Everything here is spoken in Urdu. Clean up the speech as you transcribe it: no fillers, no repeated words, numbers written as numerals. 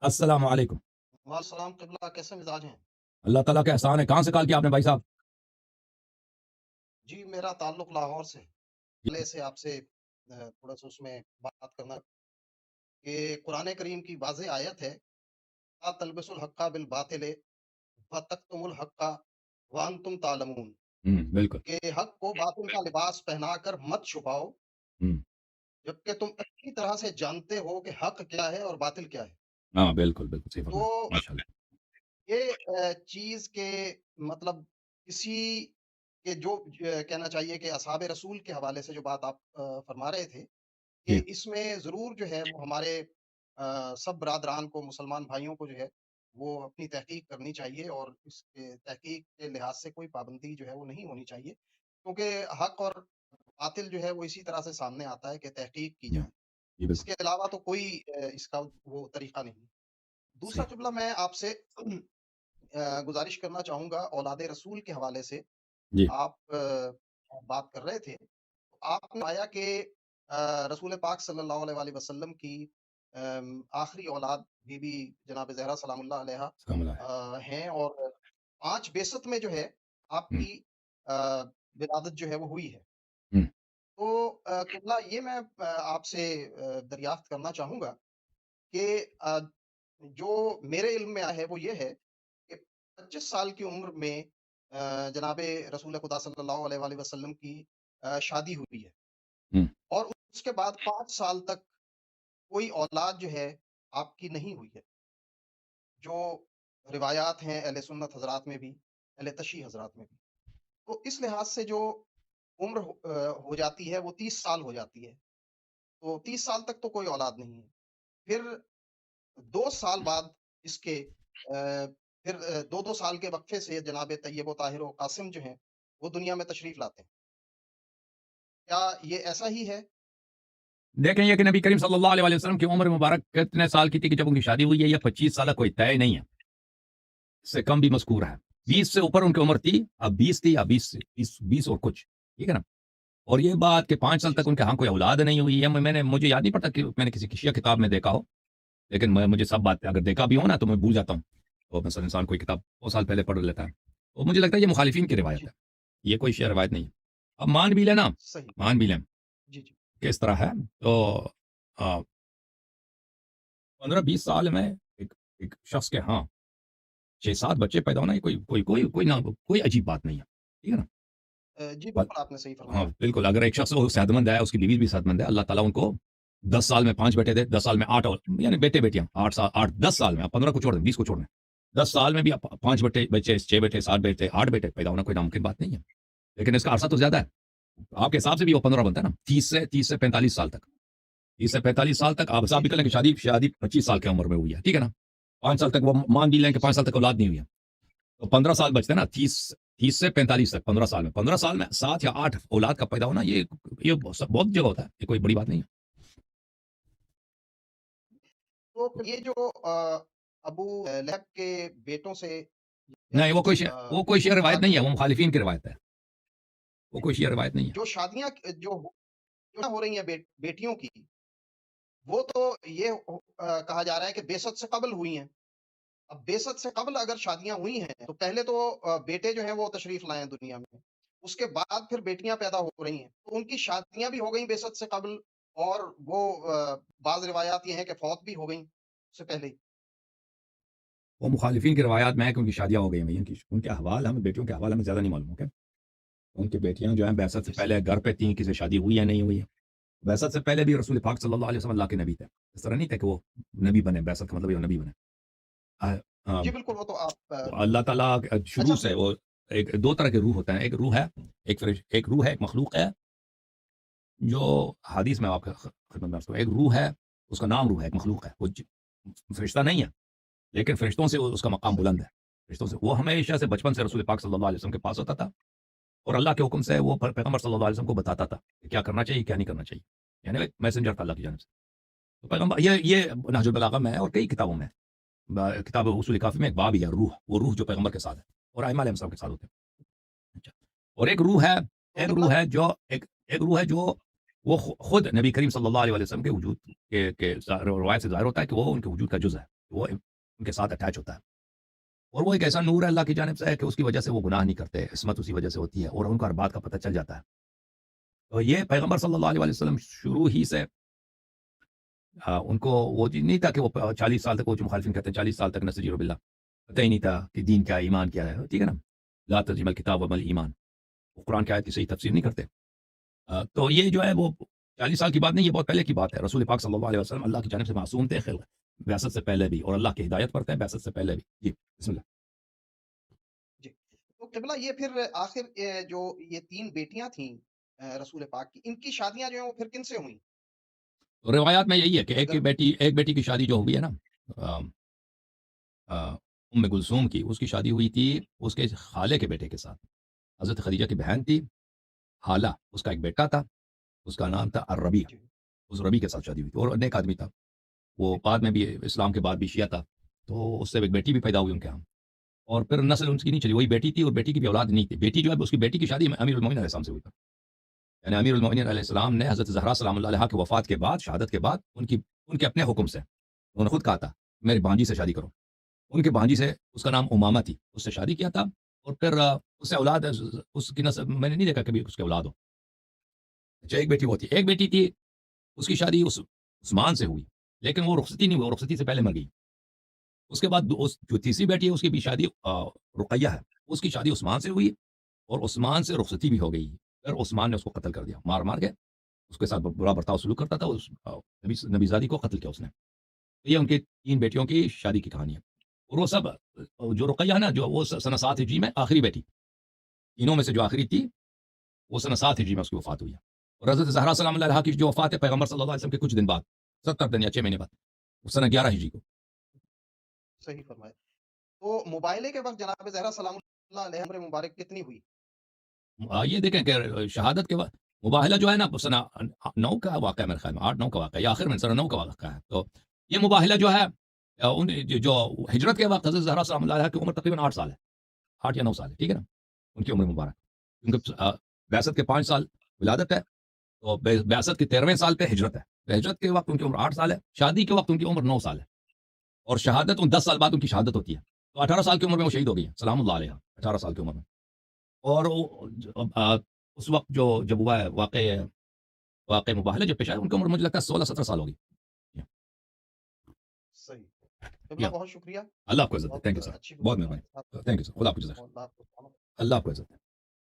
السلام علیکم۔ وعلیکم السلام قبلہ، کیسے مزاج ہیں؟ اللہ تعالیٰ کا احسان ہے۔ کہاں سے کال کیا آپ نے بھائی صاحب؟ جی میرا تعلق لاہور سے، پہلے سے آپ سے تھوڑا سا اس میں بات کرنا کہ قرآن کریم کی واضح آیت ہے، لا تلبسوا الحق بالباطل فتکتموا الحق وانتم تعلمون، بالکل۔ کہ حق کو باطل کا لباس پہنا کر مت چھپاؤ ہم، جبکہ تم اچھی طرح سے جانتے ہو کہ حق کیا ہے اور باطل کیا ہے۔ ہاں بالکل بالکل صحیح تو فرمایا، ماشاء اللہ۔ یہ چیز کے مطلب کسی کہ جو کہنا چاہیے کہ اصحاب رسول کے حوالے سے جو بات آپ فرما رہے تھے جی کہ اس میں ضرور جو ہے وہ ہمارے سب برادران کو، مسلمان بھائیوں کو جو ہے وہ اپنی تحقیق کرنی چاہیے، اور اس کے تحقیق کے لحاظ سے کوئی پابندی جو ہے وہ نہیں ہونی چاہیے، کیونکہ حق اور باطل جو ہے وہ اسی طرح سے سامنے آتا ہے کہ تحقیق کی جی جائے، جی اس بالکل کے علاوہ تو کوئی اس کا وہ طریقہ نہیں۔ دوسرا صحیح۔ جملہ میں آپ سے گزارش کرنا چاہوں گا اولاد رسول کے حوالے سے۔ جی آپ بات کر رہے تھے، آپ نے آیا کہ رسول پاک صلی اللہ علیہ وآلہ وسلم کی آخری اولاد بی بی جناب زہرا سلام اللہ علیہا السلام علیکم۔ ہیں، اور 5 بعثت میں جو ہے آپ ہم، کی ولادت جو ہے وہ ہوئی ہے۔ ہم، تو قبلہ یہ میں آپ سے دریافت کرنا چاہوں گا کہ جو میرے علم میں آیا ہے وہ یہ ہے کہ 25 سال کی عمر میں جناب رسول خدا صلی اللہ علیہ وآلہ وسلم کی شادی ہوئی ہے، ہم، اور اس کے بعد 5 سال تک کوئی اولاد جو ہے آپ کی نہیں ہوئی ہے، جو روایات ہیں اہل سنت حضرات میں بھی، اہل تشیع حضرات میں بھی۔ تو اس لحاظ سے جو عمر ہو جاتی ہے وہ 30 سال ہو جاتی ہے، تو 30 سال تک تو کوئی اولاد نہیں ہے۔ پھر 2 سال بعد اس کے پھر 2 سال کے وقفے سے جناب طیب و طاہر و قاسم جو ہیں وہ دنیا میں تشریف لاتے ہیں۔ کیا یہ ایسا ہی ہے؟ دیکھیں یہ کہ نبی کریم صلی اللہ علیہ وآلہ وسلم کی عمر مبارک کتنے سال کی تھی کہ جب ان کی شادی ہوئی ہے؟ یا 25 سال کوئی طے نہیں ہے، اس سے کم بھی مذکور ہے۔ صحیح 20 سے اوپر ان کی عمر تھی، اب 20 تھی یا 20 اور کچھ، ٹھیک ہے نا؟ اور یہ بات کہ 5 سال جی تک ان کے ہاں کوئی اولاد نہیں ہوئی ہے، مجھے یاد نہیں پڑتا کہ میں نے کسی شیعہ کتاب میں دیکھا ہو، لیکن مجھے سب باتیں اگر دیکھا بھی ہو نا تو میں بھول جاتا ہوں، تو مثلا انسان کوئی کتاب 100 سال پہلے پڑھ لیتا ہے، تو مجھے لگتا ہے یہ مخالفین کی روایت جی ہے، یہ کوئی شیعہ روایت نہیں ہے۔ اب مان بھی لیں نا، صحیح مان بھی لیں جی جی کہ اس طرح ہے، تو 15-20 سال میں ایک شخص کے ہاں 6-7 بچے پیدا ہونا، یہ کوئی عجیب بات نہیں ہے، ٹھیک ہے نا؟ جی بس بالکل آپ نے صحیح ہاں فرمایا۔ بالکل، اگر ایک شخص وہ صحت مند ہے، اس کی بیوی بھی صحت مند ہے، اللہ تعالیٰ ان کو 10 سال میں 5 بیٹے دے، 10 سال میں 8، یعنی بیٹے بیٹیاں 10 سال میں، 15 کو چھوڑ دیں، 20 کو چھوڑ دیں، 10 سال میں بھی 5 بچے 6 بیٹے 7 بیٹے 8 بیٹے پیدا ہونا کوئی ناممکن بات نہیں ہے، لیکن اس کا عرصہ تو زیادہ ہے، آپ کے حساب سے بھی وہ 15 بنتا ہے نا، 30 سے 45 سال تک، 30 سے 45 سال تک آپ جی حساب بھی کر جی لیں کہ شادی 25 سال کی عمر میں ہوئی ہے، ٹھیک ہے نا؟ 5 سال تک وہ مان بھی لیں کہ جی 5 صحیح سال تک اولاد نہیں ہوئی ہے، تو 15 سال بچتے ہیں نا، 30 سے 45 تک، 15 سال میں 7 یا 8 اولاد کا پیدا ہونا، یہ بہت جگہ ہوتا ہے، یہ کوئی بڑی بات نہیں ہے۔ تو پھر یہ جو ابو لہب کے بیٹوں سے یا نہیں، وہ کوئی ان شیعہ روایت حضرات نہیں کی ہے، جو وہ مخالفین کی روایت ہے، وہ کوئی شیعہ روایت نہیں ہے۔ جو شادیاں جو ہو رہی ہیں بیٹیوں کی، وہ تو یہ کہا جا رہا ہے کہ بعثت سے قبل ہوئی ہیں۔ اب بعثت سے قبل اگر شادیاں ہوئی ہیں تو پہلے تو بیٹے جو ہیں وہ تشریف لائے ہیں دنیا میں، اس کے بعد پھر بیٹیاں پیدا ہو رہی ہیں، تو ان کی شادیاں بھی ہو گئیں بعثت سے قبل، اور وہ بعض روایات یہ ہیں کہ فوت بھی ہو گئیں اس سے پہلے ہی۔ وہ مخالفین کی روایات میں ہے کہ ان کی شادیاں ہو گئی ہیں، ان کے احوال ہمیں بیٹیوں کے احوال ہمیں زیادہ نہیں معلوم، اوکے؟ ان کی بیٹیاں جو ہیں بعثت سے جی پہلے صحیح گھر پہ تھیں، کسی شادی ہوئی یا نہیں ہوئی ہے۔ بعثت سے پہلے بھی رسول پاک صلی اللہ علیہ وسلم اللہ کے نبی تھے، اس طرح نہیں تھے کہ وہ نبی بنے، بعثت کا مطلب یہ نبی بنے۔ جی بالکل، وہ تو آپ تو اللہ تعالیٰ شروع اچھا سے وہ دو طرح کے روح ہوتے ہیں، ایک روح ہے، ایک روح ہے، ایک مخلوق ہے، جو حدیث میں آپ کا خدمت میں عرض کروں، ایک روح ہے، اس کا نام روح ہے، ایک مخلوق ہے، وہ فرشتہ نہیں ہے، لیکن فرشتوں سے اس کا مقام صحیح بلند ہے، فرشتوں سے وہ ہمیشہ سے بچپن سے رسول پاک صلی اللہ علیہ وسلم کے پاس ہوتا تھا، اور اللہ کے حکم سے وہ پیغمبر صلی اللہ علیہ وسلم کو بتاتا تھا کہ کیا کرنا چاہیے کیا نہیں کرنا چاہیے، یعنی ایک میسنجر تھا اللہ کی جانب سے۔ تو پیغمبر یہ نہج البلاغہ میں ہے اور کئی کتابوں میں ہے، کتاب اصول کافی میں ایک باب ہی ہے روح، وہ روح جو پیغمبر کے ساتھ ہے اور ائمہ علیہ السلام کے ساتھ ہوتے ہیں۔ اچھا، اور ایک روح ہے، تو قبلہ ایک روح ہے جو وہ خود نبی کریم صلی اللہ علیہ وسلم کے وجود کے روایت سے ظاہر ہوتا ہے کہ وہ ان کے وجود کا جز ہے، وہ ان کے ساتھ اٹیچ ہوتا ہے، اور وہ ایک ایسا نور ہے اللہ کی جانب سے ہے کہ اس کی وجہ سے وہ گناہ نہیں کرتے، عصمت اسی وجہ سے ہوتی ہے، اور ان کو ہر بات کا پتہ چل جاتا ہے. تو یہ پیغمبر صلی اللہ علیہ وسلم شروع ہی سے ان کو وہ چیز نہیں تھا کہ وہ 40 سال تک، وہ جو مخالفین کہتے ہیں 40 سال تک نستجیر باللہ، پتہ ہی نہیں تھا کہ دین کیا ہے، ایمان کیا ہے. ٹھیک ہے نا، لا ترجم الکتاب ومل ایمان، وہ قرآن کی آیت کی صحیح تفسیر نہیں کرتے. تو یہ جو ہے وہ 40 سال کی بات نہیں، یہ بہت پہلے کی بات ہے. رسول پاک صلی اللہ علیہ وسلم اللہ کی جانب سے معصوم تھے، بعثت سے پہلے بھی، اور اللہ کی ہدایت پر تھے بعثت سے پہلے بھی. جی بسم اللہ. جی تو قبلہ یہ پھر آخر جو یہ 3 بیٹیاں تھیں رسول پاک کی، ان کی شادیاں جو ہیں وہ پھر کن سے ہوئیں؟ روایات میں یہی ہے کہ اگر ایک بیٹی کی شادی جو ہوئی ہے نا ام کلثوم کی، اس کی شادی ہوئی تھی اس کے خالے کے بیٹے کے ساتھ. حضرت خدیجہ کی بہن تھی حالہ، اس کا ایک بیٹا تھا، اس کا نام تھا الربیع. جی اس ربی کے ساتھ شادی ہوئی تھی، اور نیک آدمی تھا وہ، بعد میں بھی اسلام کے بعد بھی شیعہ تھا. تو اس سے ایک بیٹی بھی پیدا ہوئی ان کے ہاں، اور پھر نسل ان کی نہیں چلی، وہی بیٹی تھی، اور بیٹی کی بھی اولاد نہیں تھی. بیٹی جو ہے اس کی بیٹی کی شادی امیر المومنین علیہ السلام سے ہوئی تھی. یعنی امیر المومنین علیہ السلام نے حضرت زہرا سلام اللہ علیہا کی وفات کے بعد، شہادت کے بعد، ان کے اپنے حکم سے انہوں نے خود کہا تھا میری بھانجی سے شادی کرو. ان کے بھانجی سے، اس کا نام امامہ تھی، اس سے شادی کیا تھا، اور پھر اس سے اولاد، اس کی نسل میں نے نہیں دیکھا کبھی اس کے اولاد ہو. اچھا ایک بیٹی وہ تھی، ایک بیٹی تھی اس کی شادی عثمان سے ہوئی، لیکن وہ رخصتی نہیں ہوئی، وہ رخصتی سے پہلے مر گئی. اس کے بعد جو تیسری بیٹی ہے اس کی بھی شادی رقیہ ہے، اس کی شادی عثمان سے ہوئی، اور عثمان سے رخصتی بھی ہو گئی. پھر عثمان نے اس کو قتل کر دیا، مار کے اس کے ساتھ برا برتاؤ سلوک کرتا تھا. نبی زادی کو قتل کیا اس نے. یہ ان کی 3 بیٹیوں کی شادی کی کہانی ہے. اور وہ سب جو رقیہ ہے نا، جو وہ سنہ 7 ہجری میں آخری بیٹی، تینوں میں سے جو آخری تھی وہ سنہ 7 ہجری میں اس کی وفات ہوئی ہے. اور حضرت زہرا سلام اللہ علیہا کی جو وفات ہے پیغمبر صلی اللہ علیہ وسلم کے کچھ دن بعد، 70 دن یا 6 مہینے بعد، سنہ 11 ہجری کو. صحیح فرمایا. تو مباہلے کے وقت جناب زہرا سلام اللہ علیہ عمر مبارک کتنی ہوئی؟ یہ دیکھیں کہ شہادت کے بعد مباہلہ جو ہے نا سنہ 9 کا واقعہ ہے، میرے خیال میں 8-9 کا واقعہ ہے، یا آخر میں سنہ 9 کا واقعہ ہے. تو یہ مباہلہ جو ہے جو ہجرت کے وقت حضرت زہرا سلام اللہ علیہا کی عمر تقریباً 8 سال ہے، 8 یا 9 سال ہے. ٹھیک ہے نا، ان کی عمر مبارک، کیونکہ بعثت کے 5 سال ولادت ہے، تو بعثت کے 13ویں سال پہ ہجرت ہے. ہجرت کے وقت ان کی عمر 8 سال ہے، شادی کے وقت ان کی عمر 9 سال ہے، اور شہادت 10 سال بعد ان کی شہادت ہوتی ہے. تو 18 سال کی عمر میں وہ شہید ہو گئی ہے سلام اللہ علیہ، 18 سال کی عمر میں. اور اس وقت جب ہوا ہے واقع مباہلہ جب پیش آیا، ان کی عمر مجھے لگتا ہے 16-17 سال ہوگی. صحیح. قبلہ بہت شکریہ، اللہ آپ کو عزت دے. بہت تھینک یو سر، اچھی بہت گفتگو مہربانی. آپ کے ساتھ. تھینک یو سر، خدا آپ کو جزاک. اللہ آپ کو سلامت. اللہ آپ کو عزت دے.